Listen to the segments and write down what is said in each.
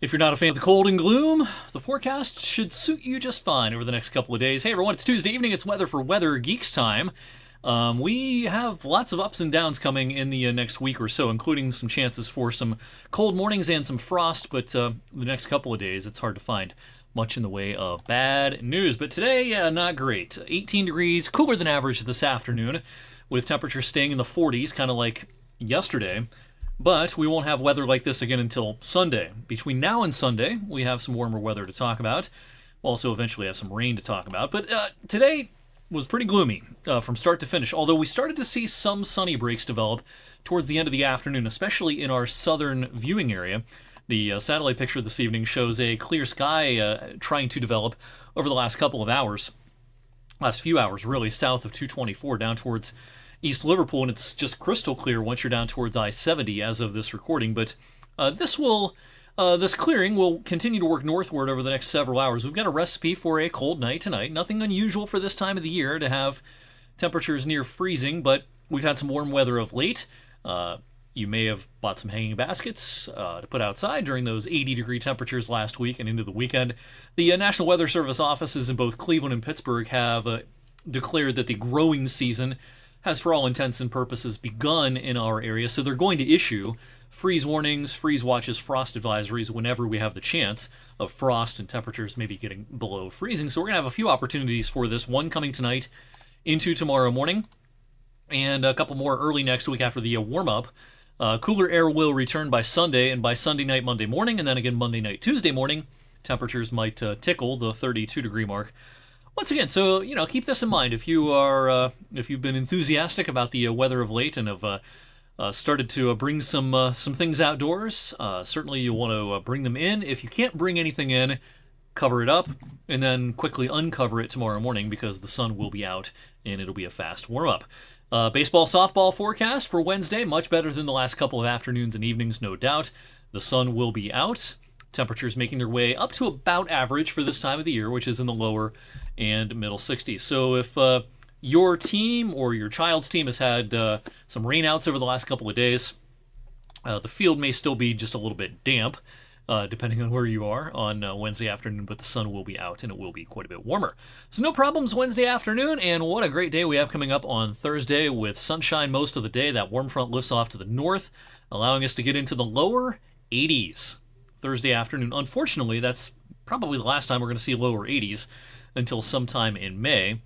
If you're not a fan of the cold and gloom, the forecast should suit you just fine over the next couple of days. Hey everyone, it's Tuesday evening, it's weather for Weather Geeks time. We have lots of ups and downs coming in the next week or so, including some chances for some cold mornings and some frost, but the next couple of days it's hard to find much in the way of bad news. But today, not great. 18 degrees, cooler than average this afternoon, with temperatures staying in the 40s, kind of like yesterday. But we won't have weather like this again until Sunday. Between now and Sunday, we have some warmer weather to talk about. We'll also eventually have some rain to talk about. But today was pretty gloomy from start to finish, although we started to see some sunny breaks develop towards the end of the afternoon, especially in our southern viewing area. The satellite picture this evening shows a clear sky trying to develop over the last couple of hours, last few hours really, south of 224 down towards East Liverpool, and it's just crystal clear once you're down towards I-70 as of this recording. But this clearing will continue to work northward over the next several hours. We've got a recipe for a cold night tonight. Nothing unusual for this time of the year to have temperatures near freezing, but we've had some warm weather of late. You may have bought some hanging baskets to put outside during those 80-degree temperatures last week and into the weekend. The National Weather Service offices in both Cleveland and Pittsburgh have declared that the growing season has, for all intents and purposes, begun in our area, so they're going to issue freeze warnings, freeze watches, frost advisories whenever we have the chance of frost and temperatures maybe getting below freezing. So we're going to have a few opportunities for this, one coming tonight into tomorrow morning, and a couple more early next week after the warm-up. Cooler air will return by Sunday, and by Sunday night, Monday morning, and then again Monday night, Tuesday morning, temperatures might tickle the 32-degree mark. Once again, so, keep this in mind. If you've been enthusiastic about the weather of late and have started to bring some things outdoors, certainly you want to bring them in. If you can't bring anything in, cover it up, and then quickly uncover it tomorrow morning because the sun will be out and it'll be a fast warm-up. Baseball, softball forecast for Wednesday, much better than the last couple of afternoons and evenings, no doubt. The sun will be out. Temperatures making their way up to about average for this time of the year, which is in the lower and middle 60s. So if your team or your child's team has had some rainouts over the last couple of days, the field may still be just a little bit damp, depending on where you are on Wednesday afternoon, but the sun will be out and it will be quite a bit warmer. So no problems Wednesday afternoon, and what a great day we have coming up on Thursday with sunshine most of the day. That warm front lifts off to the north, allowing us to get into the lower 80s. Thursday afternoon. Unfortunately, that's probably the last time we're going to see lower 80s until sometime in May.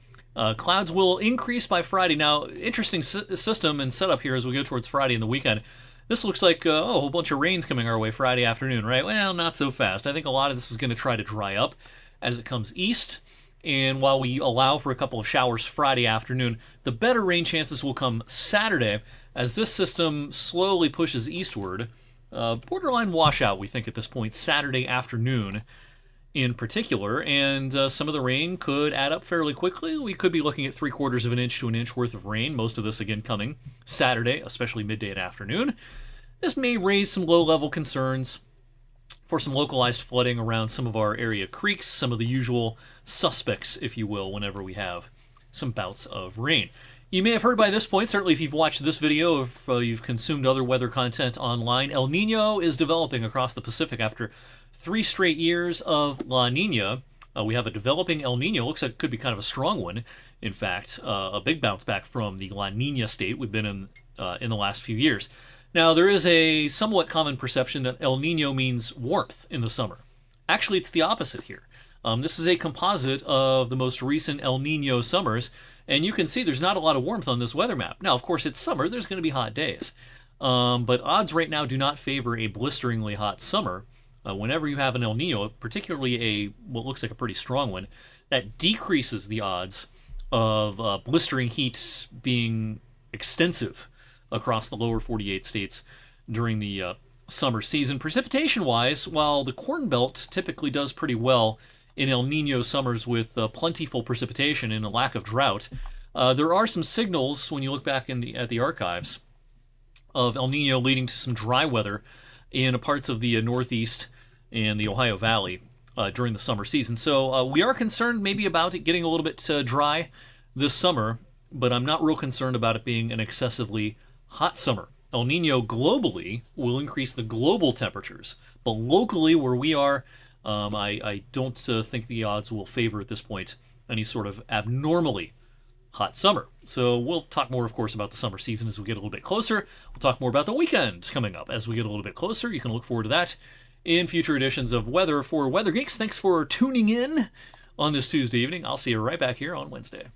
Clouds will increase by Friday. Now, interesting system and setup here as we go towards Friday and the weekend. This looks like a whole bunch of rain's coming our way Friday afternoon, right? Well, not so fast. I think a lot of this is going to try to dry up as it comes east. And while we allow for a couple of showers Friday afternoon, the better rain chances will come Saturday as this system slowly pushes eastward. Borderline washout, we think, at this point, Saturday afternoon in particular, and some of the rain could add up fairly quickly. We could be looking at 3/4 of an inch to an inch worth of rain, most of this again coming Saturday, especially midday and afternoon. This may raise some low-level concerns for some localized flooding around some of our area creeks, some of the usual suspects, if you will, whenever we have some bouts of rain. You may have heard by this point, certainly if you've watched this video, if you've consumed other weather content online, El Nino is developing across the Pacific after 3 straight years of La Nina. We have a developing El Nino. Looks like it could be kind of a strong one, in fact. A big bounce back from the La Nina state we've been in the last few years. Now, there is a somewhat common perception that El Nino means warmth in the summer. Actually, it's the opposite here. This is a composite of the most recent El Nino summers, and you can see there's not a lot of warmth on this weather map. Now, of course, it's summer. There's going to be hot days. But odds right now do not favor a blisteringly hot summer. Whenever you have an El Nino, particularly what looks like a pretty strong one, that decreases the odds of blistering heat being extensive across the lower 48 states during the summer season. Precipitation-wise, while the Corn Belt typically does pretty well in El Nino summers with plentiful precipitation and a lack of drought, there are some signals when you look back at the archives of El Nino leading to some dry weather in parts of the Northeast and the Ohio Valley during the summer season. So we are concerned maybe about it getting a little bit dry this summer, but I'm not real concerned about it being an excessively hot summer El Nino globally will increase the global temperatures, but locally where we are, I don't think the odds will favor at this point any sort of abnormally hot summer. So we'll talk more, of course, about the summer season as we get a little bit closer. We'll talk more about the weekend coming up as we get a little bit closer. You can look forward to that in future editions of Weather for Weather Geeks. Thanks for tuning in on this Tuesday evening. I'll see you right back here on Wednesday.